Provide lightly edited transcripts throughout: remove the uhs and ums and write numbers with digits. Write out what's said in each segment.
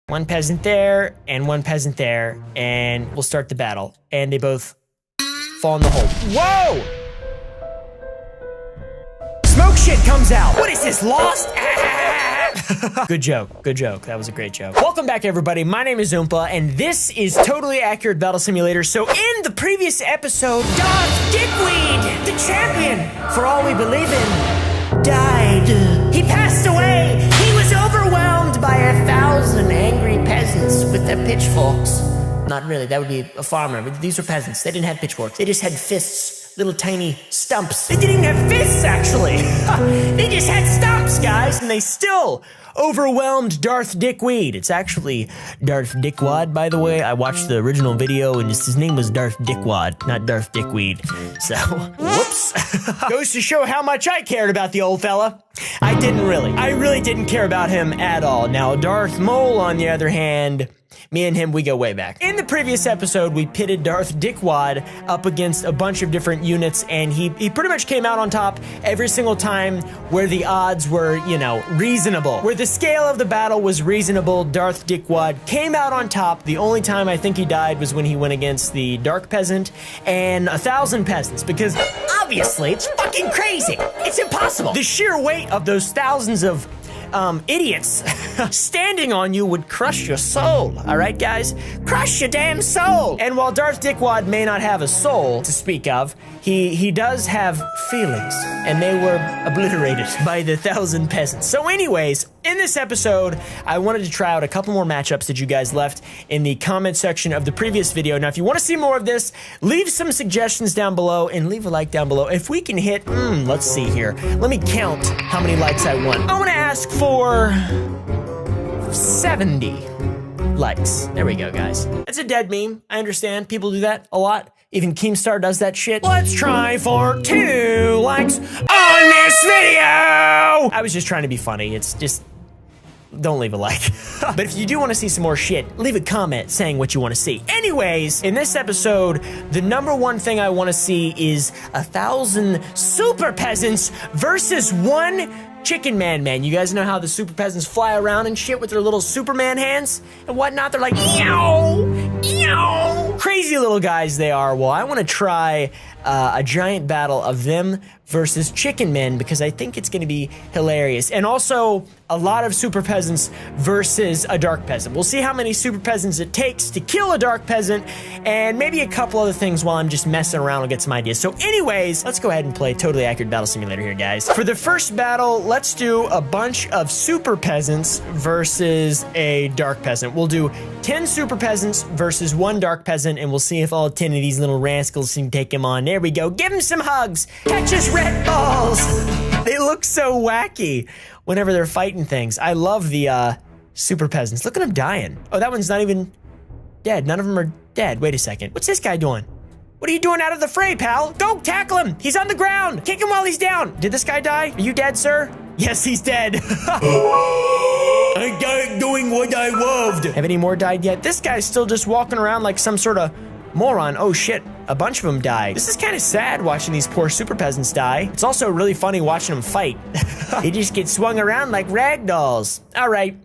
One peasant there, and one peasant there, and we'll start the battle. And they both fall in the hole. Whoa! Smoke shit comes out. What is this, Lost? Good joke, good joke. That was a great joke. Welcome back, everybody. My name is Oompa, and this is Totally Accurate Battle Simulator. So in the previous episode, Darth Dickweed, the champion, for all we believe in, died. He passed away. He was overwhelmed by 1,000 angry peasants with their pitchforks. Not really, that would be a farmer, but these were peasants. They didn't have pitchforks. They just had fists, little tiny stumps. They didn't even have fists, actually. They just had stumps, guys, and they still overwhelmed Darth Dickweed. It's actually Darth Dickwad, by the way. I watched the original video, and his name was Darth Dickwad, not Darth Dickweed. So, whoops. Goes to show how much I cared about the old fella. I didn't really. I really didn't care about him at all. Now, Darth Mole, on the other hand, me and him, we go way back. In the previous episode, we pitted Darth Dickwad up against a bunch of different units, and he pretty much came out on top every single time where the odds were, you know, reasonable. Where the scale of the battle was reasonable, Darth Dickwad came out on top. The only time I think he died was when he went against the Dark Peasant and 1,000 peasants, because obviously it's fucking crazy. It's impossible. The sheer weight of those thousands of idiots standing on you would crush your soul, all right, guys? Crush your damn soul! And while Darth Dickwad may not have a soul to speak of, he does have feelings, and they were obliterated by the 1,000 peasants. So anyways, in this episode, I wanted to try out a couple more matchups that you guys left in the comment section of the previous video. Now, if you want to see more of this, leave some suggestions down below and leave a like down below. If we can hit, let's see here. Let me count how many likes I want. I want to ask for 70 likes. There we go, guys. It's a dead meme. I understand. People do that a lot. Even Keemstar does that shit. Let's try for 2 likes on this video. I was just trying to be funny. It's just, don't leave a like. But if you do want to see some more shit, leave a comment saying what you want to see. Anyways, in this episode, the #1 thing I want to see is 1,000 super peasants versus 1 Chicken Man. You guys know how the super peasants fly around and shit with their little Superman hands and whatnot? They're like, eow, eow. Crazy little guys they are. Well, I want to try a giant battle of them versus Chicken Men because I think it's going to be hilarious. And also a lot of super peasants versus a dark peasant. We'll see how many super peasants it takes to kill a dark peasant and maybe a couple other things while I'm just messing around and get some ideas. So anyways, let's go ahead and play Totally Accurate Battle Simulator here, guys. For the first battle, let's do a bunch of super peasants versus a dark peasant. We'll do 10 super peasants versus 1 dark peasant, and we'll see if all 10 of these little rascals can take him on. There we go. Give him some hugs. Catch his red balls. They look so wacky whenever they're fighting things. I love the super peasants. Look at them dying. Oh, that one's not even dead. None of them are dead. Wait a second. What's this guy doing? What are you doing out of the fray, pal? Go tackle him. He's on the ground. Kick him while he's down. Did this guy die? Are you dead, sir? Yes, he's dead. I died doing what I loved. Have any more died yet? This guy's still just walking around like some sort of moron. Oh shit, a bunch of them died. This is kind of sad watching these poor super peasants die. It's also really funny watching them fight. They just get swung around like rag dolls. All right,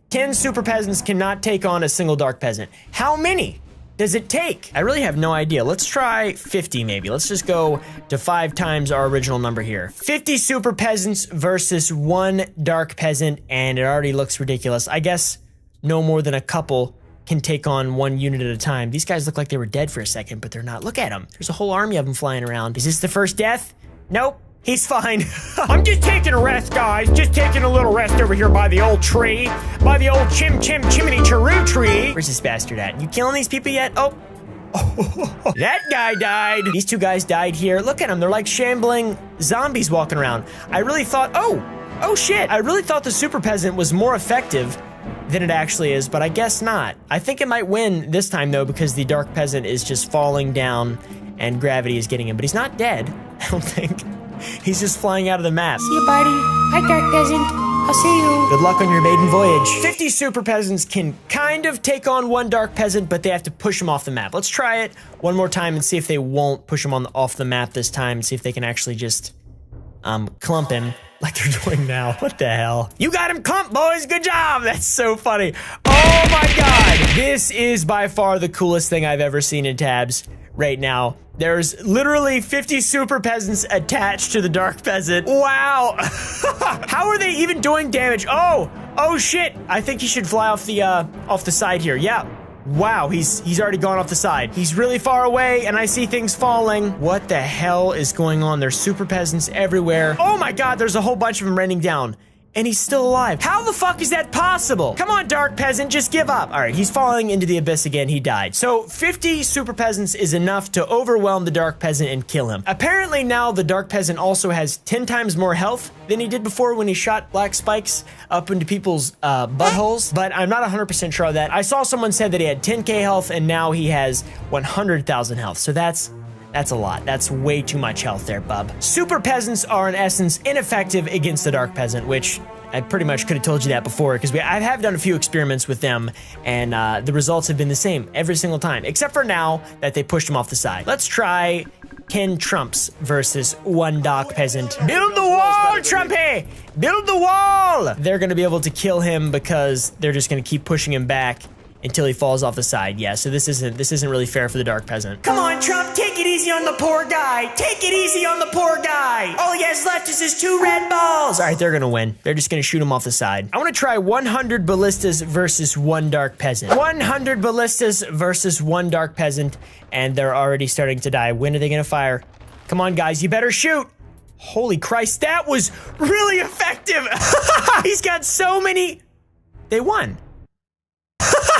10 super peasants cannot take on a single dark peasant. How many does it take? I really have no idea. Let's try 50 maybe. Let's just go to 5 times our original number here. 50 super peasants versus 1 dark peasant, and it already looks ridiculous. I guess no more than a couple can take on 1 unit at a time. These guys look like they were dead for a second, but they're not. Look at them. There's a whole army of them flying around. Is this the first death? Nope. He's fine. I'm just taking a rest, guys. Just taking a little rest over here by the old tree. By the old chimney cheroo tree. Where's this bastard at? You killing these people yet? Oh. That guy died. These 2 guys died here. Look at them. They're like shambling zombies walking around. I really thought, oh shit. I really thought the super peasant was more effective than it actually is, but I guess not. I think it might win this time though because the dark peasant is just falling down and gravity is getting him, but he's not dead, I don't think. He's just flying out of the map. See you, buddy. Hi, dark peasant. I'll see you. Good luck on your maiden voyage. 50 super peasants can kind of take on 1 dark peasant, but they have to push him off the map. Let's try it one more time and see if they won't push him off the map this time, and see if they can actually just clump him. like they're doing now. What the hell? You got him clumped, boys. Good job. That's so funny. Oh my God. This is by far the coolest thing I've ever seen in Tabs right now. There's literally 50 super peasants attached to the dark peasant. Wow. How are they even doing damage? Oh shit. I think he should fly off the side here. Yeah. Wow, he's already gone off the side. He's really far away, and I see things falling. What the hell is going on? There's super peasants everywhere. Oh my God, there's a whole bunch of them raining down. And he's still alive. How the fuck is that possible? Come on, dark peasant, just give up. All right, he's falling into the abyss again. He died. So 50 super peasants is enough to overwhelm the dark peasant and kill him. Apparently now the dark peasant also has 10 times more health than he did before when he shot black spikes up into people's buttholes. But I'm not 100% sure of that. I saw someone said that he had 10K health and now he has 100,000 health. So that's a lot. That's way too much health there, bub. Super peasants are in essence ineffective against the dark peasant, which I pretty much could have told you that before because I have done a few experiments with them and the results have been the same every single time, except for now that they pushed him off the side. Let's try 10 Trumps versus one dark peasant. Build the wall, Trumpy! Build the wall! They're gonna be able to kill him because they're just gonna keep pushing him back until he falls off the side. Yeah, so this isn't really fair for the dark peasant. Come on, Trump, take it easy on the poor guy. Take it easy on the poor guy. All he has left is his 2 red balls. All right, they're gonna win. They're just gonna shoot him off the side. I wanna try 100 ballistas versus one dark peasant. 100 ballistas versus one dark peasant, and they're already starting to die. When are they gonna fire? Come on, guys, you better shoot. Holy Christ, that was really effective. He's got so many. They won.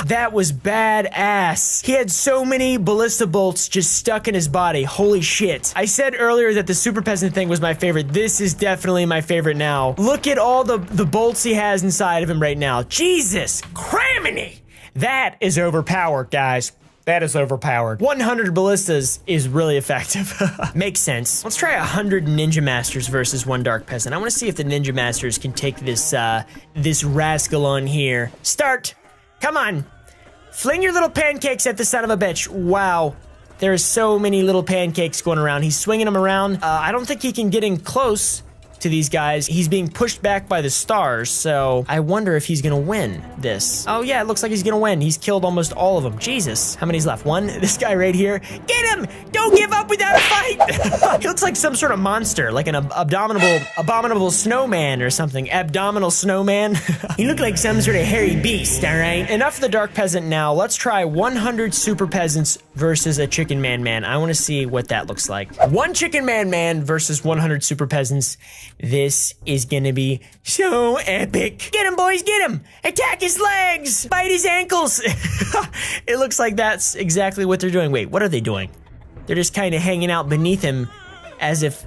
That was badass. He had so many ballista bolts just stuck in his body. Holy shit. I said earlier that the super peasant thing was my favorite. This is definitely my favorite now. Look at all the bolts he has inside of him right now. Jesus criminy. That is overpowered, guys. That is overpowered. 100 ballistas is really effective. Makes sense. Let's try 100 ninja masters versus one dark peasant. I want to see if the ninja masters can take this this rascal on here. Start. Come on. Fling your little pancakes at the son of a bitch. Wow. There's so many little pancakes going around. He's swinging them around. I don't think he can get in close to these guys. He's being pushed back by the stars, so I wonder if he's gonna win this. Oh yeah, it looks like he's gonna win. He's killed almost all of them. Jesus. How many's left? One? This guy right here. Get him! Don't give up without a fight! He looks like some sort of monster, like an abominable snowman or something. Abdominal snowman. He looked like some sort of hairy beast, alright? Enough of the dark peasant now. Let's try 100 super peasants versus a chicken man. I wanna see what that looks like. One chicken man versus 100 super peasants. This is gonna be so epic. Get him, boys, get him! Attack his legs! Bite his ankles! It looks like that's exactly what they're doing. Wait, what are they doing? They're just kind of hanging out beneath him as if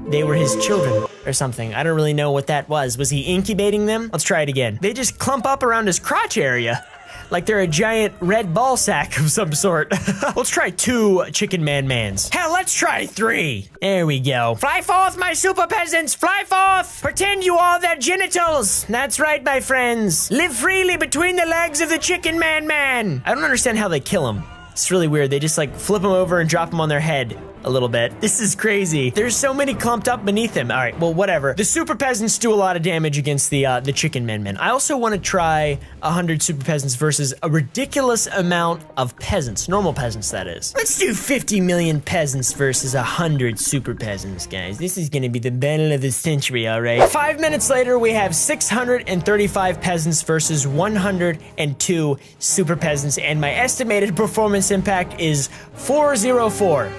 they were his children or something. I don't really know what that was. Was he incubating them? Let's try it again. They just clump up around his crotch area. Like they're a giant red ball sack of some sort. Let's try 2 chicken mans. Hell, let's try 3. There we go. Fly forth, my super peasants, fly forth! Pretend you are their genitals. That's right, my friends. Live freely between the legs of the chicken man. I don't understand how they kill him. It's really weird. They just like flip him over and drop him on their head a little bit. This is crazy. There's so many clumped up beneath him. All right, well, whatever. The super peasants do a lot of damage against the chicken men. I also want to try 100 super peasants versus a ridiculous amount of peasants. Normal peasants, that is. Let's do 50 million peasants versus 100 super peasants, guys. This is gonna be the battle of the century, all right? 5 minutes later, we have 635 peasants versus 102 super peasants, and my estimated performance impact is 404.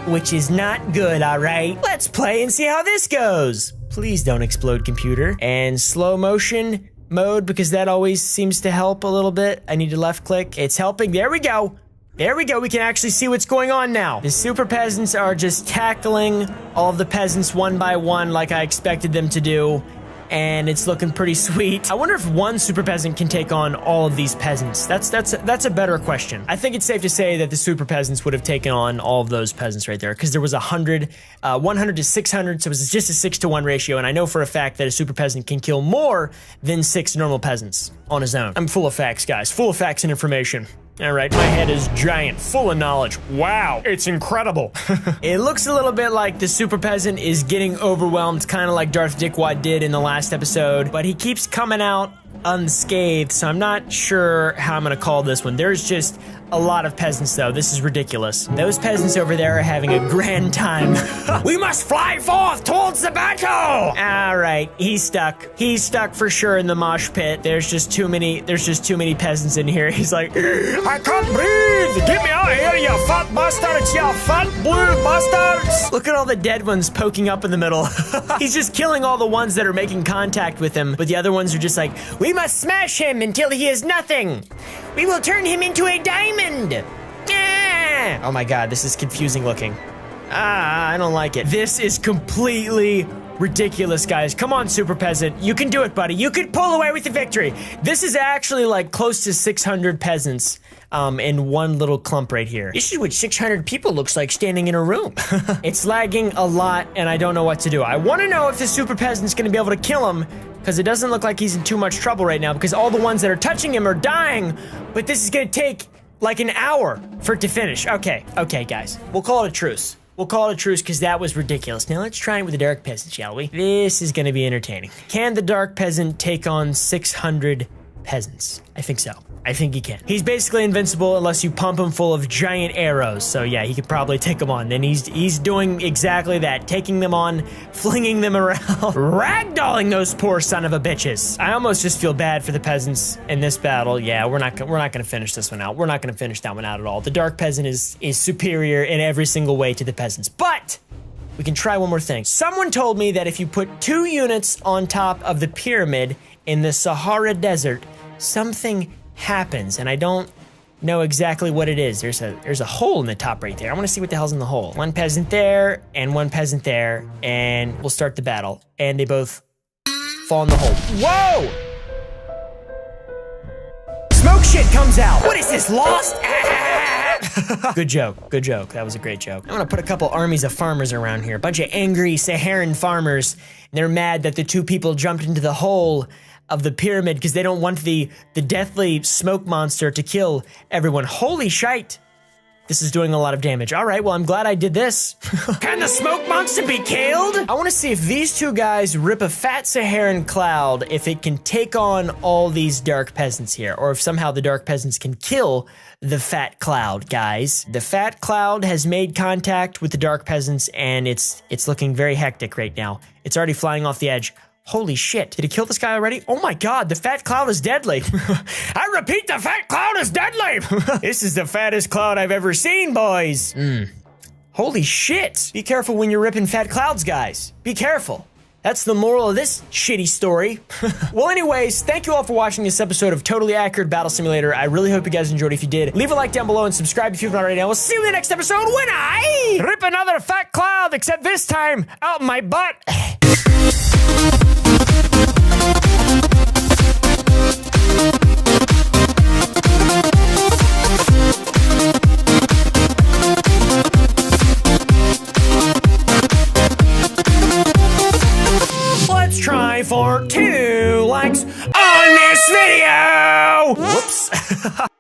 Which is not good, all right? Let's play and see how this goes. Please don't explode, computer. And slow motion mode, because that always seems to help a little bit. I need to left click. It's helping. There we go. There we go. We can actually see what's going on now. The super peasants are just tackling all of the peasants one by one like I expected them to do. And it's looking pretty sweet. I wonder if one super peasant can take on all of these peasants. That's a better question. I think it's safe to say that the super peasants would have taken on all of those peasants right there, because there was 100 to 600, so it was just a 6-to-1 ratio, and I know for a fact that a super peasant can kill more than 6 normal peasants on his own. I'm full of facts, guys. Full of facts and information. All right, my head is giant, full of knowledge. Wow, it's incredible. It looks a little bit like the super peasant is getting overwhelmed, kind of like Darth Dickwad did in the last episode, but he keeps coming out unscathed, so I'm not sure how I'm gonna call this one. There's just a lot of peasants, though. This is ridiculous. Those peasants over there are having a grand time. We must fly forth towards the battle! All right, he's stuck. He's stuck for sure in the mosh pit. There's just too many peasants in here. He's like, I can't breathe! Get me out of here, you fat bastards! You fat blue bastards! Look at all the dead ones poking up in the middle. He's just killing all the ones that are making contact with him, but the other ones are just like, we must smash him until he is nothing! We will turn him into a diamond! Yeah! Oh my god, this is confusing looking. I don't like it. This is completely ridiculous, guys. Come on, Super Peasant. You can do it, buddy. You can pull away with the victory. This is actually like close to 600 peasants in one little clump right here. This is what 600 people looks like standing in a room. It's lagging a lot, and I don't know what to do. I want to know if the Super Peasant's going to be able to kill him, because it doesn't look like he's in too much trouble right now, because all the ones that are touching him are dying, but this is going to take like an hour for it to finish. Okay, guys. We'll call it a truce. We'll call it a truce because that was ridiculous. Now let's try it with the Dark Peasant, shall we? This is going to be entertaining. Can the Dark Peasant take on 600 peasants? I think so. I think he can. He's basically invincible unless you pump him full of giant arrows. So yeah, he could probably take them on. And he's doing exactly that. Taking them on, flinging them around, ragdolling those poor son of a bitches. I almost just feel bad for the peasants in this battle. Yeah, we're not gonna finish this one out. We're not gonna finish that one out at all. The Dark Peasant is superior in every single way to the peasants. But we can try one more thing. Someone told me that if you put 2 units on top of the pyramid in the Sahara Desert, something happens, and I don't know exactly what it is. There's a hole in the top right there. I want to see what the hell's in the hole. 1 peasant there, and 1 peasant there, and we'll start the battle. And they both fall in the hole. Whoa! Smoke shit comes out. What is this, Lost? Good joke, good joke. That was a great joke. I'm gonna put a couple armies of farmers around here. A bunch of angry Saharan farmers, and they're mad that the 2 people jumped into the hole of the pyramid because they don't want the deathly smoke monster to kill everyone. Holy shite. This is doing a lot of damage. All right, well, I'm glad I did this. Can the smoke monster be killed? I want to see if these 2 guys rip a fat Saharan cloud, if it can take on all these Dark Peasants here, or if somehow the Dark Peasants can kill the fat cloud, guys. The fat cloud has made contact with the Dark Peasants, and it's looking very hectic right now. It's already flying off the edge. Holy shit. Did he kill this guy already? Oh my god, the fat cloud is deadly. I repeat, the fat cloud is deadly. This is the fattest cloud I've ever seen, boys. Holy shit. Be careful when you're ripping fat clouds, guys. Be careful. That's the moral of this shitty story. Well, anyways, thank you all for watching this episode of Totally Accurate Battle Simulator. I really hope you guys enjoyed. If you did, leave a like down below and subscribe if you've not already. And we'll see you in the next episode when I rip another fat cloud, except this time out my butt. Let's try for 2 likes on this video. Whoops.